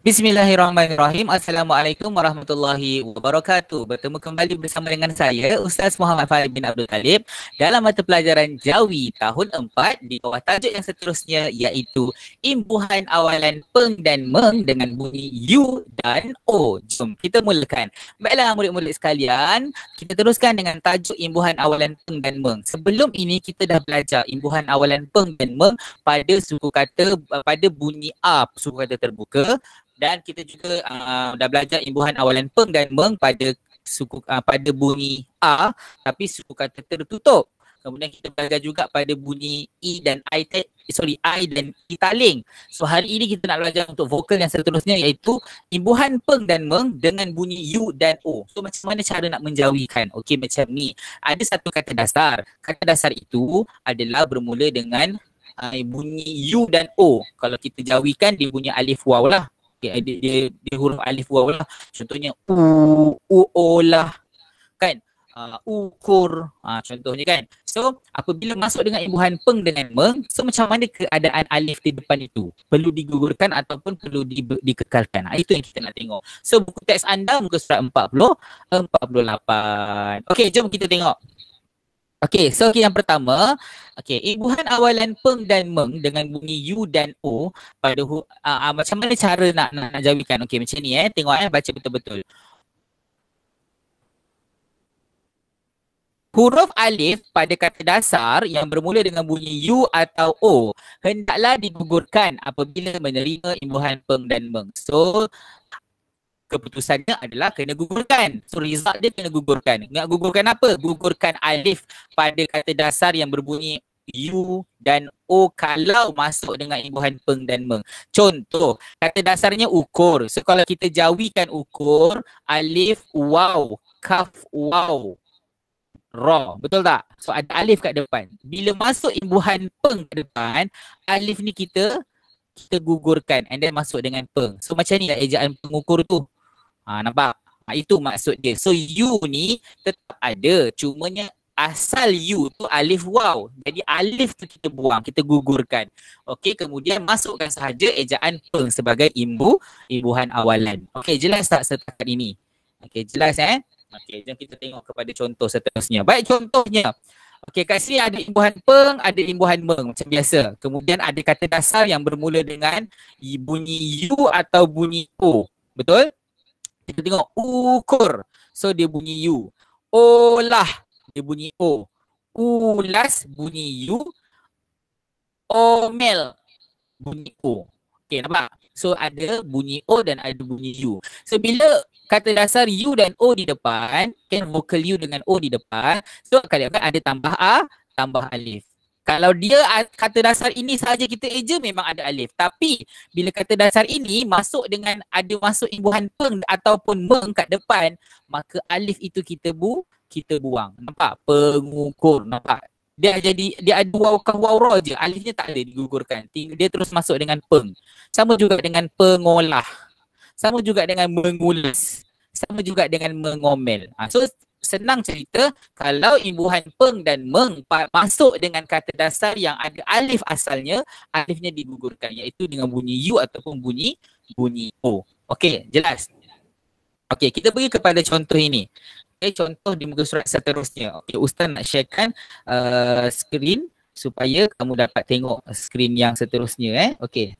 Bismillahirrahmanirrahim. Assalamualaikum warahmatullahi wabarakatuh. Bertemu kembali bersama dengan saya, Ustaz Muhammad Farid bin Abdul Talib dalam mata pelajaran Jawi tahun 4 di bawah tajuk yang seterusnya iaitu imbuhan awalan peng dan meng dengan bunyi U dan O. Jom kita mulakan. Baiklah murid-murid sekalian, kita teruskan dengan tajuk imbuhan awalan peng dan meng. Sebelum ini kita dah belajar imbuhan awalan peng dan meng pada suku kata, pada bunyi A, suku kata terbuka. Dan kita juga dah belajar imbuhan awalan peng dan meng pada pada bunyi A tapi suku kata tertutup. Kemudian kita belajar juga pada bunyi I dan I dan I taling. So hari ini kita nak belajar untuk vokal yang seterusnya iaitu imbuhan peng dan meng dengan bunyi U dan O. So macam mana cara nak menjawikan? Okey, macam ni. Ada satu kata dasar. Kata dasar itu adalah bermula dengan bunyi U dan O. Kalau kita jawikan dia bunyi alif waw lah. Okay, dia huruf alif waw lah. Contohnya o lah kan. Ukur contohnya kan. So apabila masuk dengan imbuhan peng dengan meng, so macam mana keadaan alif di depan itu? Perlu digugurkan ataupun perlu dikekalkan? Itu yang kita nak tengok. So buku teks anda muka surat 48. Okey, jom kita tengok. Okey, so yang pertama, imbuhan awalan peng dan meng dengan bunyi U dan O pada macam mana cara nak jawikan? Okey, macam ni tengok baca betul-betul. Huruf alif pada kata dasar yang bermula dengan bunyi U atau O hendaklah digugurkan apabila menerima imbuhan peng dan meng. So keputusannya adalah kena gugurkan. So result dia kena gugurkan. Nak gugurkan apa? Gugurkan alif pada kata dasar yang berbunyi U dan O kalau masuk dengan imbuhan peng dan meng. Contoh, kata dasarnya ukur. So kalau kita jawikan ukur, alif waw, kaf waw, ra. Betul tak? So ada alif kat depan. Bila masuk imbuhan peng ke depan, alif ni kita gugurkan and then masuk dengan peng. So macam ni lah ejaan pengukur tu. Nampak? Itu maksud dia. So U ni tetap ada. Cumanya asal U tu alif waw. Jadi alif tu kita buang, kita gugurkan. Okey, kemudian masukkan sahaja ejaan peng sebagai imbuhan awalan. Okey, jelas tak setakat ini? Okey, jelas Okey, jom kita tengok kepada contoh seterusnya. Baik, contohnya. Okey, kat sini ada imbuhan peng, ada imbuhan meng macam biasa. Kemudian ada kata dasar yang bermula dengan bunyi U atau bunyi O. Betul? Kita tengok ukur. So dia bunyi U. Olah dia bunyi O. Ulas bunyi U. Omel bunyi O. Okay, nampak? So ada bunyi O dan ada bunyi U. So bila kata dasar U dan O di depan, kan vokal U dengan O di depan, so kadang-kadang ada tambah A, tambah alif. Kalau dia kata dasar ini sahaja kita eja memang ada alif. Tapi bila kata dasar ini masuk dengan ada masuk imbuhan peng ataupun meng kat depan, maka alif itu kita buang. Nampak? Pengukur. Nampak? Dia ada waw kah waw ra je. Alifnya tak ada digugurkan. Dia terus masuk dengan peng. Sama juga dengan pengolah. Sama juga dengan mengulas. Sama juga dengan mengomel. So senang cerita, kalau imbuhan peng dan meng masuk dengan kata dasar yang ada alif asalnya, alifnya digugurkan iaitu dengan bunyi U ataupun bunyi O. Okey, jelas? Okey, kita pergi kepada contoh ini. Okay, contoh di muka surat seterusnya. Okey, Ustaz nak sharekan skrin supaya kamu dapat tengok skrin yang seterusnya. Okey.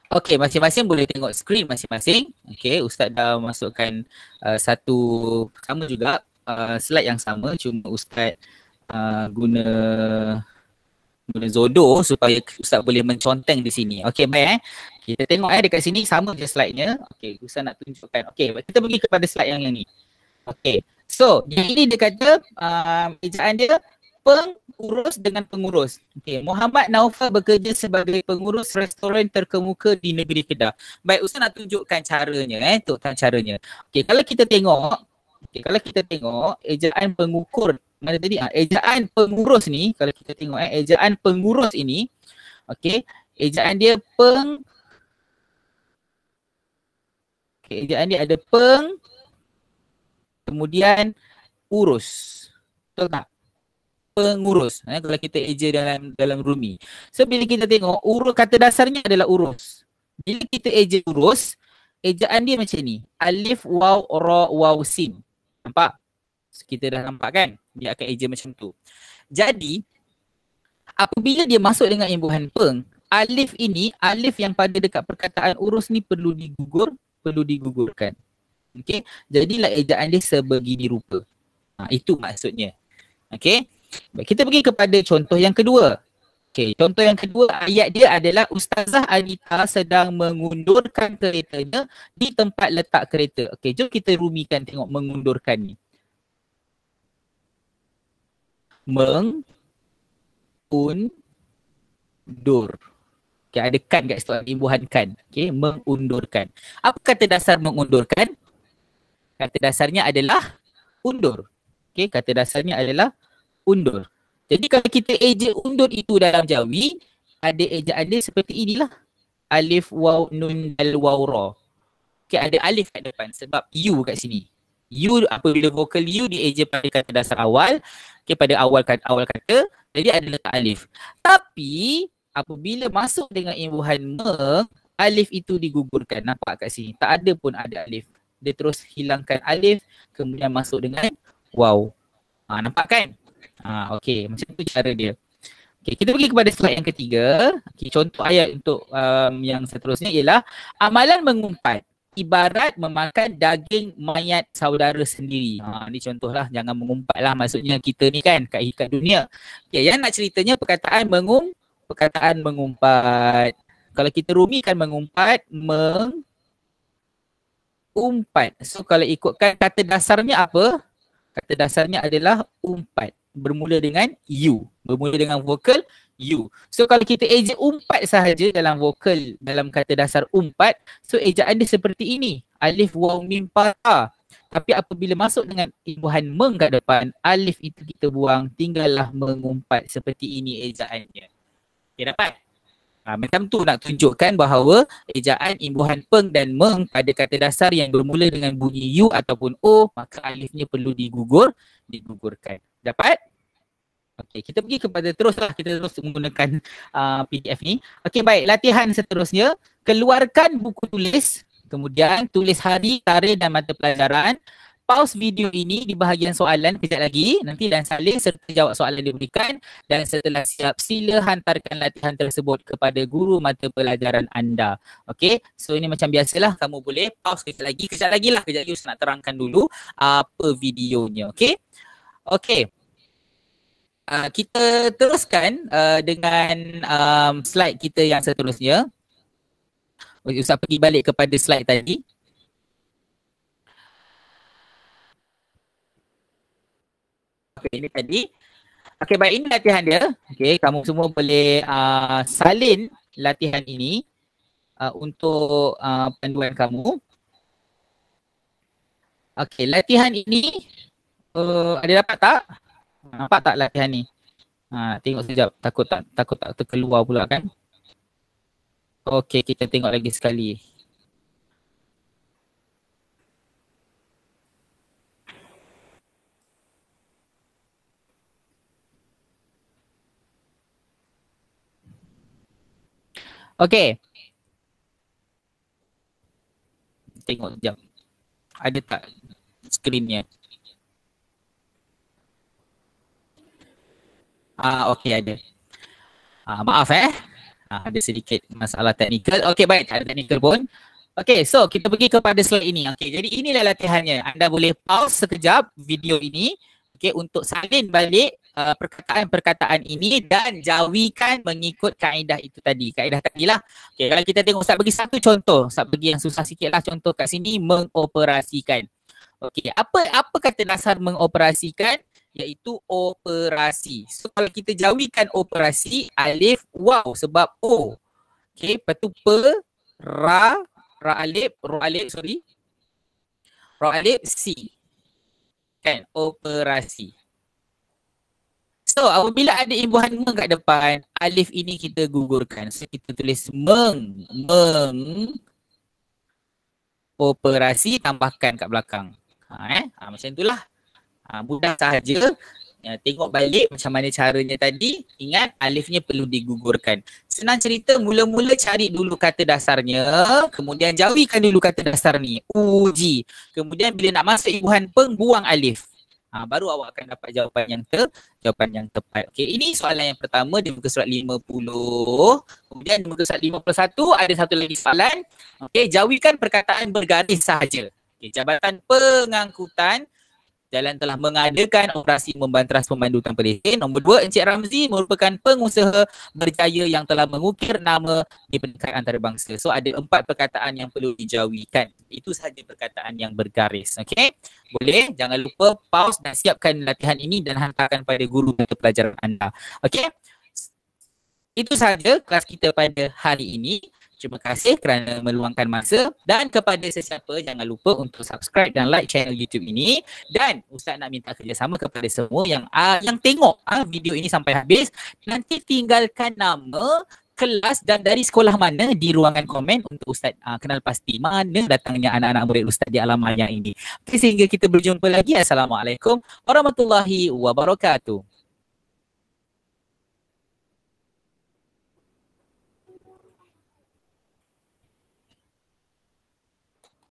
Okey, masing-masing boleh tengok skrin masing-masing. Okey, Ustaz dah masukkan satu sama juga slide yang sama, cuma Ustaz guna Zodo supaya Ustaz boleh menconteng di sini. Okey, baik Kita tengok dekat sini sama je slide-nya. Okey, Ustaz nak tunjukkan. Okey, kita pergi kepada slide yang ni. Okey. So, yang ini dia kata ejaan dia pengurus dengan pengurus. Okey, Muhammad Naufal bekerja sebagai pengurus restoran terkemuka di negeri Kedah. Baik, Ustaz nak tunjukkan caranya tunjukkan caranya. Okey, kalau kita tengok ejaan pengukur mana tadi ejaan pengurus ni, kalau kita tengok ejaan pengurus ini, okey, ejaan dia Okay, ejaan dia ada peng, kemudian urus. Betul tak? Pengurus. Kalau kita eja dalam Rumi. So bila kita tengok urus kata dasarnya adalah urus. Bila kita eja urus, ejaan dia macam ni. Alif, waw, ra, waw, sin. Nampak? So, kita dah nampak kan? Dia akan eja macam tu. Jadi, apabila dia masuk dengan imbuhan peng, alif ini, alif yang pada dekat perkataan urus ni perlu digugurkan. Okey, jadilah ejaan dia sebegini rupa. Itu maksudnya. Okey. Baik, kita pergi kepada contoh yang kedua. Okey, contoh yang kedua ayat dia adalah Ustazah Anita sedang mengundurkan keretanya di tempat letak kereta. Okey, jom kita rumikan tengok mengundurkan ni. Mengundur. Okey, ada kan kat situ, imbuhan kan. Okey, mengundurkan. Apa kata dasar mengundurkan? Kata dasarnya adalah undur. Okey, kata dasarnya adalah undur. Jadi kalau kita eja undur itu dalam Jawi, ada ejaan dia seperti inilah. Alif, waw, nun, dal, waw, ra. Okay, ada alif kat depan sebab U kat sini. U apabila vokal U dieja pada kata dasar awal, okay, pada awal kata, jadi ada letak alif. Tapi apabila masuk dengan imbuhan me, alif itu digugurkan. Nampak kat sini? Tak ada pun ada alif. Dia terus hilangkan alif, kemudian masuk dengan waw. Nampak kan? Okey, macam tu cara dia. Okey, kita pergi kepada slide yang ketiga. Okey, contoh ayat untuk yang seterusnya ialah amalan mengumpat ibarat memakan daging mayat saudara sendiri. Ni contohlah, jangan mengumpat lah. Maksudnya kita ni kan kat dunia. Okey, yang nak ceritanya perkataan mengumpat. Kalau kita rumikan mengumpat, umpat. So kalau ikutkan kata dasarnya apa? Kata dasarnya adalah umpat. Bermula dengan U. Bermula dengan vokal U. So kalau kita eja umpat sahaja dalam vokal, dalam kata dasar umpat, so ejaan dia seperti ini. Alif, waw, mim, pa, ta. Tapi apabila masuk dengan imbuhan meng kat depan, alif itu kita buang, tinggallah mengumpat. Seperti ini ejaannya. Okay, dapat? Macam tu nak tunjukkan bahawa ejaan imbuhan peng dan meng pada kata dasar yang bermula dengan bunyi U ataupun O, maka alifnya perlu digugurkan. Dapat? Okey, kita pergi kepada teruslah, kita terus menggunakan PDF ni. Okey, baik, latihan seterusnya. Keluarkan buku tulis, kemudian tulis hari, tarikh dan mata pelajaran. Pause video ini di bahagian soalan kejap lagi, nanti dan salin serta jawab soalan diberikan, dan setelah siap sila hantarkan latihan tersebut kepada guru mata pelajaran anda. Okey, so ini macam biasalah, kamu boleh pause kejap lagi lah, kejap lagi Ustaz nak terangkan dulu apa videonya. Okey. Okey. Kita teruskan dengan slide kita yang seterusnya. Ustaz pergi balik kepada slide tadi. Okay, ini tadi. Okay, baik, ini latihan dia. Okay, kamu semua boleh salin latihan ini untuk panduan kamu. Okay, latihan ini ada dapat tak? Nampak tak latihan ni? Tengok sekejap. Takut tak terkeluar pula kan? Okay, kita tengok lagi sekali. Okey. Tengok sekejap. Ada tak skrinnya? Okey, ada. Maaf ada sedikit masalah teknikal. Okey, baik, tak ada teknikal pun. Okey, so kita pergi kepada slide ini. Okey, jadi inilah latihannya. Anda boleh pause sekejap video ini, okey, untuk salin balik perkataan-perkataan ini dan jawikan mengikut kaedah itu tadi. Kaedah tadilah. Okey, kalau kita tengok, Ustaz bagi satu contoh. Ustaz bagi yang susah sikitlah contoh kat sini, mengoperasikan. Okey, apa kata dasar mengoperasikan? Iaitu operasi. So kalau kita jawikan operasi, alif, waw sebab O. Okey, lepas tu ra alif, si. Kan, operasi. So apabila ada imbuhan meng kat depan, alif ini kita gugurkan. So kita tulis meng. operasi tambahkan kat belakang. Macam itulah. Mudah sahaja. Tengok balik macam mana caranya tadi. Ingat alifnya perlu digugurkan. Senang cerita, mula-mula cari dulu kata dasarnya, kemudian jauhikan dulu kata dasar ni, uji. Kemudian bila nak masuk imbuhan peng, buang alif. Baru awak akan dapat jawapan yang tepat. Okey, ini soalan yang pertama di muka surat 50. Kemudian di muka surat 51 ada satu lagi soalan. Okey, jauhikan perkataan bergaris sahaja. Okey, Jabatan Pengangkutan Jalan telah mengadakan operasi membanteras pemandu tanpa lesen. Nombor 2, Encik Ramzi merupakan pengusaha berjaya yang telah mengukir nama di peringkat antarabangsa. So ada 4 perkataan yang perlu dijauhikan. Itu sahaja perkataan yang bergaris. Okey? Boleh? Jangan lupa pause dan siapkan latihan ini dan hantarkan pada guru untuk pelajaran anda. Okey? Itu sahaja kelas kita pada hari ini. Terima kasih kerana meluangkan masa, dan kepada sesiapa jangan lupa untuk subscribe dan like channel YouTube ini, dan Ustaz nak minta kerjasama kepada semua yang tengok video ini sampai habis. Nanti tinggalkan nama, kelas dan dari sekolah mana di ruangan komen untuk Ustaz kenal pasti mana datangnya anak-anak murid Ustaz di alamat yang ini. Okay, sehingga kita berjumpa lagi. Assalamualaikum warahmatullahi wabarakatuh.